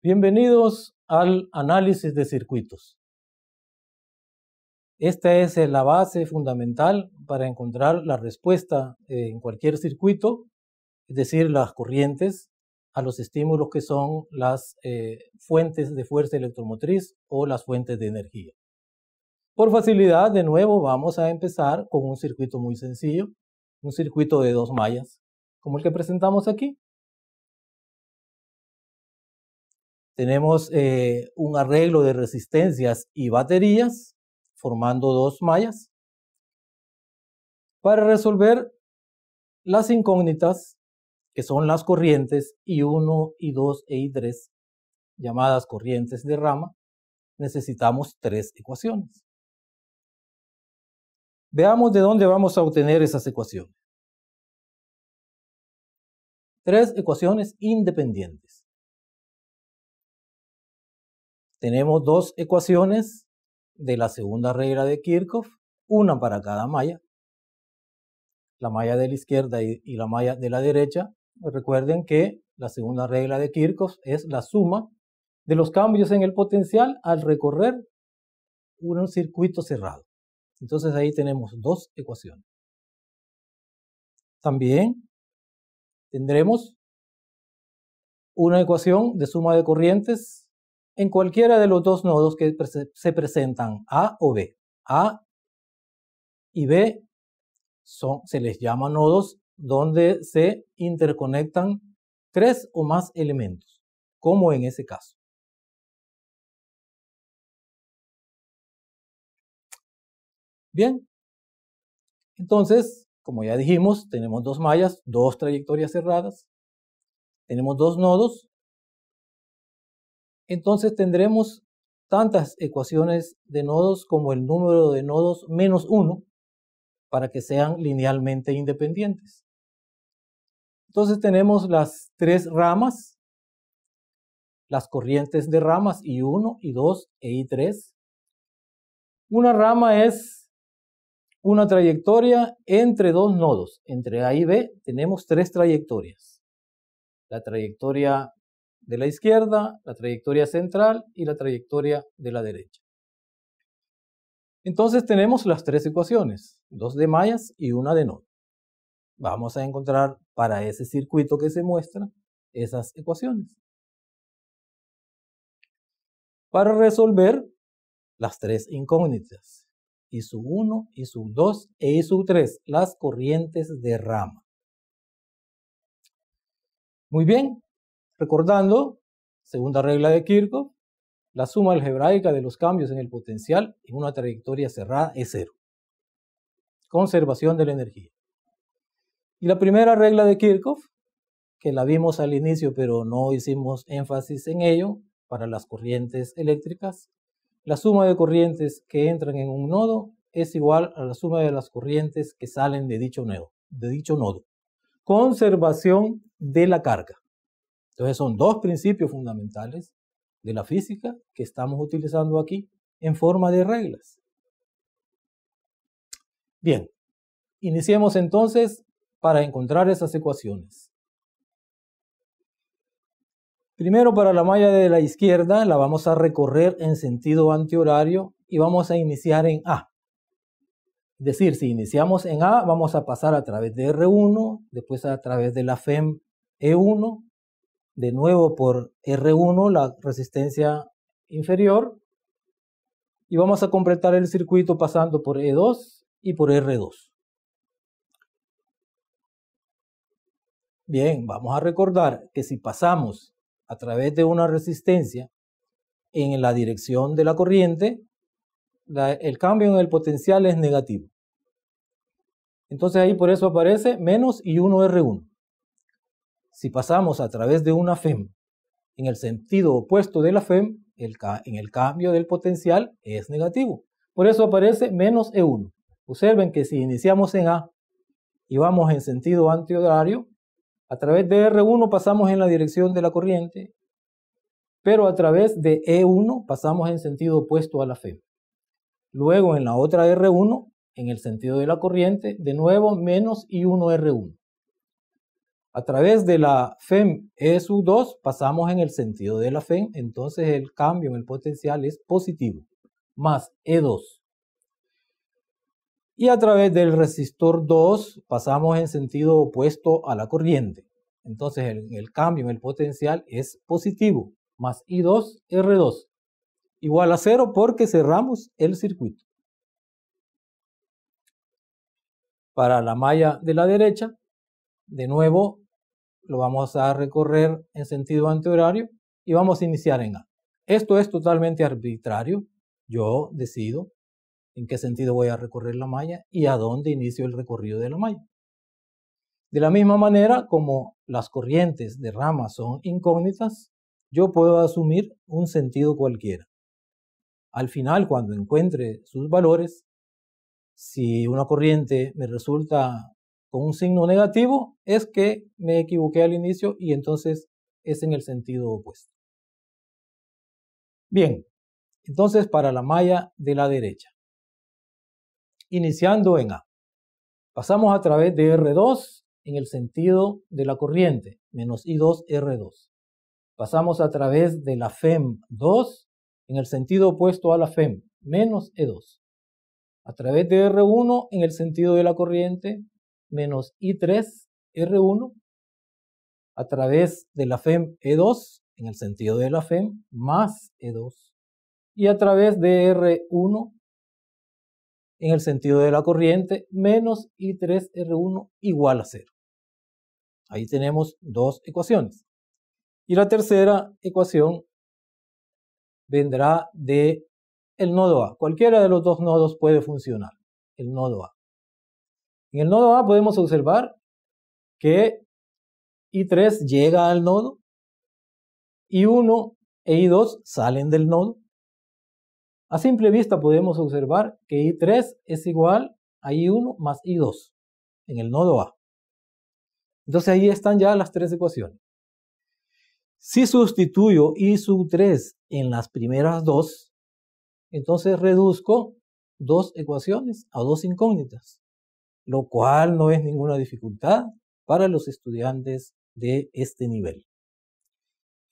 Bienvenidos al análisis de circuitos. Esta es la base fundamental para encontrar la respuesta en cualquier circuito, es decir, las corrientes a los estímulos que son las fuentes de fuerza electromotriz o las fuentes de energía. Por facilidad, de nuevo, vamos a empezar con un circuito muy sencillo, un circuito de 2 mallas, como el que presentamos aquí. Tenemos un arreglo de resistencias y baterías formando 2 mallas. Para resolver las incógnitas, que son las corrientes I1, I2 e I3, llamadas corrientes de rama, necesitamos 3 ecuaciones. Veamos de dónde vamos a obtener esas ecuaciones. 3 ecuaciones independientes. Tenemos 2 ecuaciones de la segunda regla de Kirchhoff, una para cada malla, la malla de la izquierda y la malla de la derecha. Recuerden que la segunda regla de Kirchhoff es la suma de los cambios en el potencial al recorrer un circuito cerrado. Entonces ahí tenemos 2 ecuaciones. También tendremos una ecuación de suma de corrientes en cualquiera de los 2 nodos que se presentan, A o B. A y B se les llama nodos donde se interconectan 3 o más elementos, como en ese caso. Bien, entonces, como ya dijimos, tenemos 2 mallas, 2 trayectorias cerradas, tenemos 2 nodos, entonces tendremos tantas ecuaciones de nodos como el número de nodos menos 1 para que sean linealmente independientes. Entonces tenemos las 3 ramas, las corrientes de ramas I1, I2 e I3. Una rama es una trayectoria entre 2 nodos. Entre A y B tenemos 3 trayectorias. La trayectoria de la izquierda, la trayectoria central y la trayectoria de la derecha. Entonces tenemos las 3 ecuaciones, 2 de mallas y una de nodo. Vamos a encontrar para ese circuito que se muestra esas ecuaciones. Para resolver las 3 incógnitas, I sub 1, I sub 2 e I sub 3, las corrientes de rama. Muy bien, recordando, segunda regla de Kirchhoff, la suma algebraica de los cambios en el potencial en una trayectoria cerrada es 0. Conservación de la energía. Y la primera regla de Kirchhoff, que la vimos al inicio pero no hicimos énfasis en ello, para las corrientes eléctricas, la suma de corrientes que entran en un nodo es igual a la suma de las corrientes que salen de dicho nodo. Conservación de la carga. Entonces son 2 principios fundamentales de la física que estamos utilizando aquí en forma de reglas. Bien, iniciemos entonces para encontrar esas ecuaciones. Primero, para la malla de la izquierda la vamos a recorrer en sentido antihorario y vamos a iniciar en A. Es decir, si iniciamos en A, vamos a pasar a través de R1, después a través de la FEM E1, de nuevo por R1, la resistencia inferior, y vamos a completar el circuito pasando por E2 y por R2. Bien, vamos a recordar que si pasamos a través de una resistencia en la dirección de la corriente, el cambio en el potencial es negativo. Entonces ahí por eso aparece menos I1R1. Si pasamos a través de una FEM en el sentido opuesto de la FEM, en el cambio del potencial es negativo. Por eso aparece menos E1. Observen que si iniciamos en A y vamos en sentido antihorario, a través de R1 pasamos en la dirección de la corriente, pero a través de E1 pasamos en sentido opuesto a la FEM. Luego en la otra R1, en el sentido de la corriente, de nuevo menos I1R1. A través de la FEM E2 pasamos en el sentido de la FEM, entonces el cambio en el potencial es positivo, más E2. Y a través del resistor 2 pasamos en sentido opuesto a la corriente. Entonces el cambio en el potencial es positivo, más I2 R2, igual a 0 porque cerramos el circuito. Para la malla de la derecha, de nuevo lo vamos a recorrer en sentido antihorario y vamos a iniciar en A. Esto es totalmente arbitrario. Yo decido en qué sentido voy a recorrer la malla y a dónde inicio el recorrido de la malla. De la misma manera, como las corrientes de rama son incógnitas, yo puedo asumir un sentido cualquiera. Al final, cuando encuentre sus valores, si una corriente me resulta con un signo negativo, es que me equivoqué al inicio y entonces es en el sentido opuesto. Bien, entonces para la malla de la derecha, iniciando en A, pasamos a través de R2 en el sentido de la corriente, menos I2 R2. Pasamos a través de la FEM 2 en el sentido opuesto a la FEM, menos E2. A través de R1 en el sentido de la corriente, menos I3 R1. A través de la FEM E2 en el sentido de la FEM, más E2. Y a través de R1 en el sentido de la corriente, menos I3 R1 igual a 0. Ahí tenemos dos ecuaciones. Y la tercera ecuación vendrá de el nodo A. Cualquiera de los dos nodos puede funcionar, el nodo A. En el nodo A podemos observar que I3 llega al nodo, I1 e I2 salen del nodo. A simple vista podemos observar que I3 es igual a I1 más I2 en el nodo A. Entonces ahí están ya las tres ecuaciones. Si sustituyo I sub 3 en las primeras dos, entonces reduzco dos ecuaciones a dos incógnitas, lo cual no es ninguna dificultad para los estudiantes de este nivel.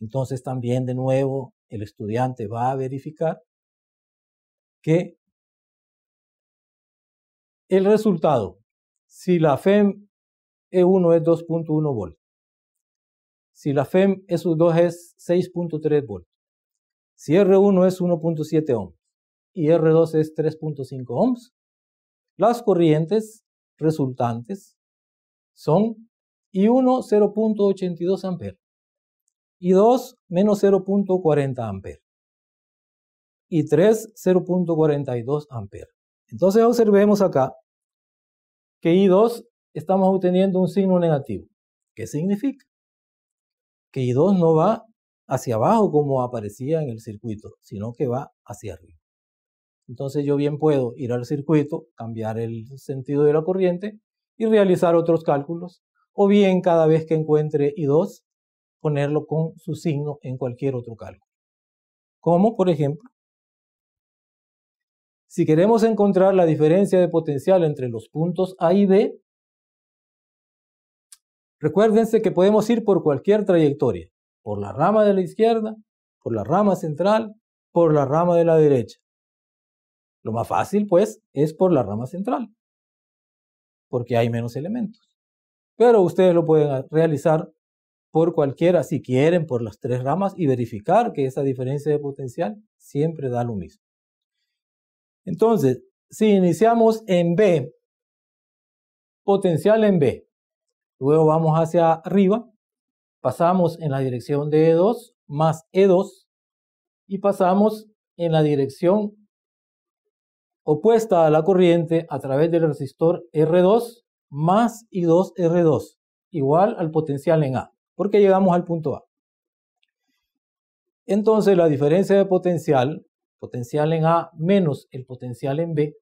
Entonces también de nuevo el estudiante va a verificar que el resultado, si la FEM E1 es 2.1 volts, si la FEM E2 es 6.3 volts, si R1 es 1.7 ohms y R2 es 3.5 ohms, las corrientes resultantes son I1 0.82 amperes, I2 menos 0.40 amperes y 3 0.42 amperes. Entonces observemos acá que I2 estamos obteniendo un signo negativo. ¿Qué significa? Que I2 no va hacia abajo como aparecía en el circuito, sino que va hacia arriba. Entonces yo bien puedo ir al circuito, cambiar el sentido de la corriente y realizar otros cálculos, o bien cada vez que encuentre I2, ponerlo con su signo en cualquier otro cálculo. Como por ejemplo, si queremos encontrar la diferencia de potencial entre los puntos A y B, recuérdense que podemos ir por cualquier trayectoria, por la rama de la izquierda, por la rama central, por la rama de la derecha. Lo más fácil, pues, es por la rama central, porque hay menos elementos. Pero ustedes lo pueden realizar por cualquiera, si quieren, por las tres ramas y verificar que esa diferencia de potencial siempre da lo mismo. Entonces, si iniciamos en B, potencial en B, luego vamos hacia arriba, pasamos en la dirección de E2 más E2 y pasamos en la dirección opuesta a la corriente a través del resistor R2 más I2 R2 igual al potencial en A, porque llegamos al punto A. Entonces la diferencia de potencial en A menos el potencial en B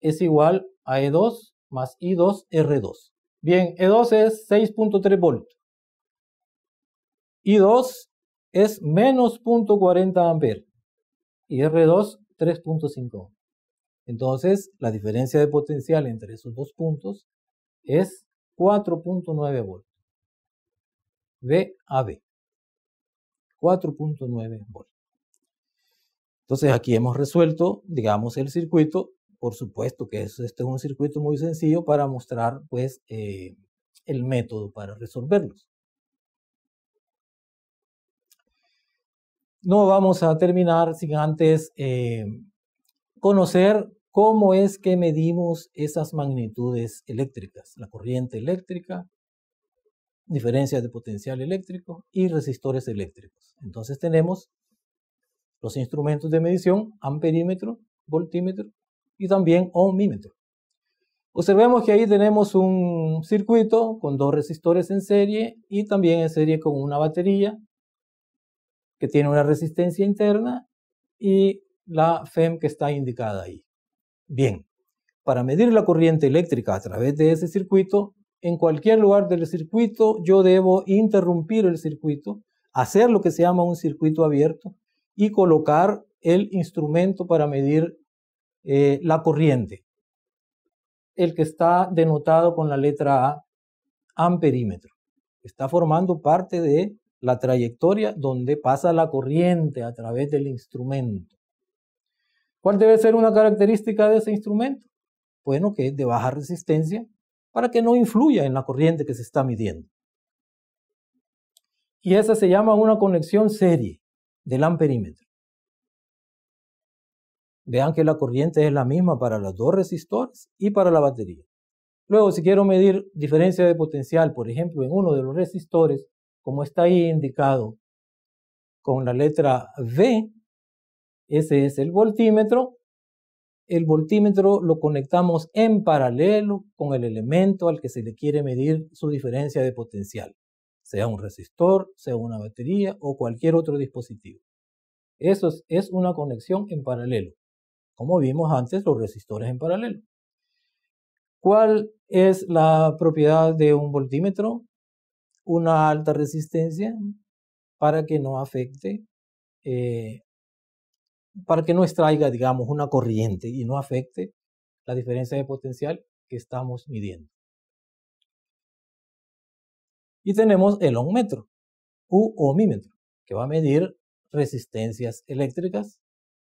es igual a E2 más I2 R2. Bien, E2 es 6.3 volts. I2 es menos 0.40 amperes y R2 3.5. Entonces, la diferencia de potencial entre esos dos puntos es 4.9 volts. VAB, 4.9 volts. Entonces aquí hemos resuelto, digamos, el circuito. Por supuesto que este es un circuito muy sencillo para mostrar, pues, el método para resolverlos. No vamos a terminar sin antes conocer cómo es que medimos esas magnitudes eléctricas, la corriente eléctrica, diferencias de potencial eléctrico y resistores eléctricos. Entonces tenemos los instrumentos de medición, amperímetro, voltímetro y también ohmímetro. Observemos que ahí tenemos un circuito con dos resistores en serie y también en serie con una batería que tiene una resistencia interna y la FEM que está indicada ahí. Bien, para medir la corriente eléctrica a través de ese circuito, en cualquier lugar del circuito yo debo interrumpir el circuito, hacer lo que se llama un circuito abierto y colocar el instrumento para medir la corriente, el que está denotado con la letra A, amperímetro. Está formando parte de la trayectoria donde pasa la corriente a través del instrumento. ¿Cuál debe ser una característica de ese instrumento? Bueno, que es de baja resistencia para que no influya en la corriente que se está midiendo. Y esa se llama una conexión serie del amperímetro. Vean que la corriente es la misma para los dos resistores y para la batería. Luego, si quiero medir diferencia de potencial, por ejemplo, en uno de los resistores, como está ahí indicado con la letra V, ese es el voltímetro. El voltímetro lo conectamos en paralelo con el elemento al que se le quiere medir su diferencia de potencial, sea un resistor, sea una batería o cualquier otro dispositivo. Eso es una conexión en paralelo, como vimos antes los resistores en paralelo. ¿Cuál es la propiedad de un voltímetro? Una alta resistencia para que no afecte, para que no extraiga, digamos, una corriente y no afecte la diferencia de potencial que estamos midiendo. Y tenemos el ohmmetro u ohmímetro, que va a medir resistencias eléctricas,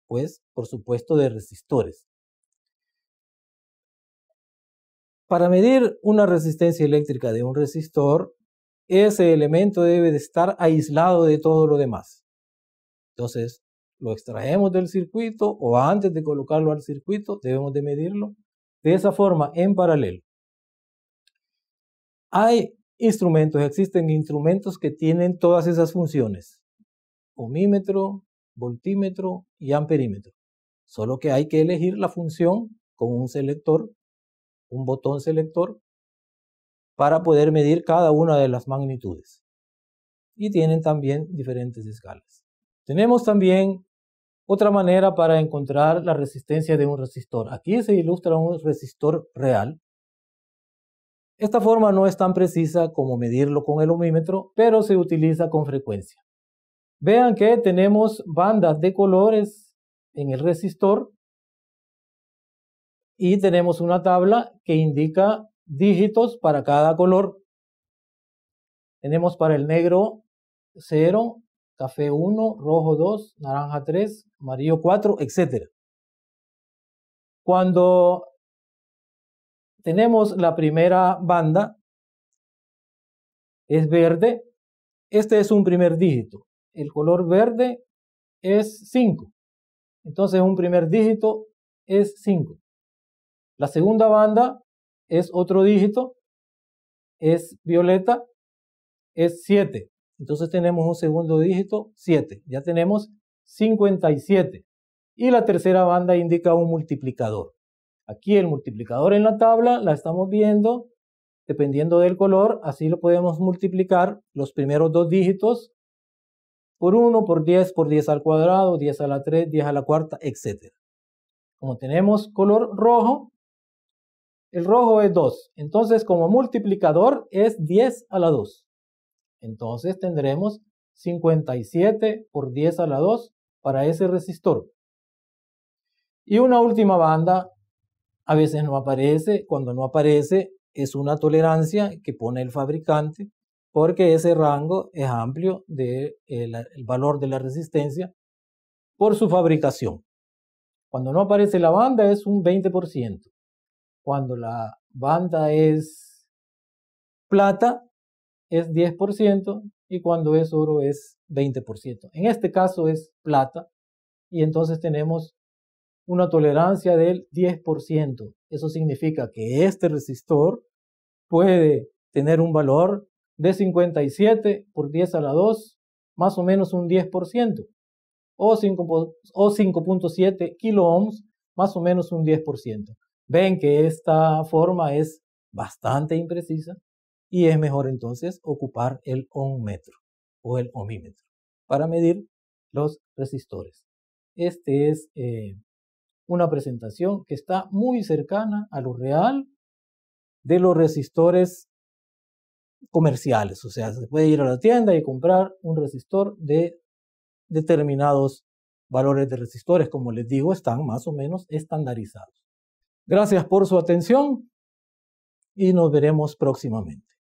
pues, por supuesto, de resistores. Para medir una resistencia eléctrica de un resistor, ese elemento debe de estar aislado de todo lo demás. Entonces, lo extraemos del circuito o antes de colocarlo al circuito, debemos de medirlo de esa forma en paralelo. Existen instrumentos que tienen todas esas funciones: ohmímetro, voltímetro y amperímetro. Solo que hay que elegir la función con un selector, un botón selector, para poder medir cada una de las magnitudes. Y tienen también diferentes escalas. Tenemos también otra manera para encontrar la resistencia de un resistor. Aquí se ilustra un resistor real. Esta forma no es tan precisa como medirlo con el ohmímetro, pero se utiliza con frecuencia. Vean que tenemos bandas de colores en el resistor y tenemos una tabla que indica dígitos para cada color. Tenemos para el negro 0, café 1, rojo 2, naranja 3, amarillo 4, etc. Cuando tenemos la primera banda, es verde, este es un primer dígito. El color verde es 5. Entonces un primer dígito es 5. La segunda banda es otro dígito, es violeta, es 7. Entonces tenemos un segundo dígito, 7. Ya tenemos 57. Y la tercera banda indica un multiplicador. Aquí el multiplicador en la tabla la estamos viendo, dependiendo del color, así lo podemos multiplicar los primeros dos dígitos por 1, por 10 al cuadrado, 10 a la 3, 10 a la cuarta, etc. Como tenemos color rojo, el rojo es 2. Entonces como multiplicador es 10 a la 2. Entonces tendremos 57 por 10 a la 2 para ese resistor. Y una última banda a veces no aparece. Cuando no aparece es una tolerancia que pone el fabricante porque ese rango es amplio del el valor de la resistencia por su fabricación. Cuando no aparece la banda es un 20%. Cuando la banda es plata es 10% y cuando es oro es 20%. En este caso es plata y entonces tenemos una tolerancia del 10%. Eso significa que este resistor puede tener un valor de 57 por 10 a la 2, más o menos un 10%, o 5.7 kilo ohms, más o menos un 10%. Ven que esta forma es bastante imprecisa y es mejor entonces ocupar el ohmmetro o el ohmímetro para medir los resistores. Este es una presentación que está muy cercana a lo real de los resistores comerciales. O sea, se puede ir a la tienda y comprar un resistor de determinados valores de resistores. Como les digo, están más o menos estandarizados. Gracias por su atención y nos veremos próximamente.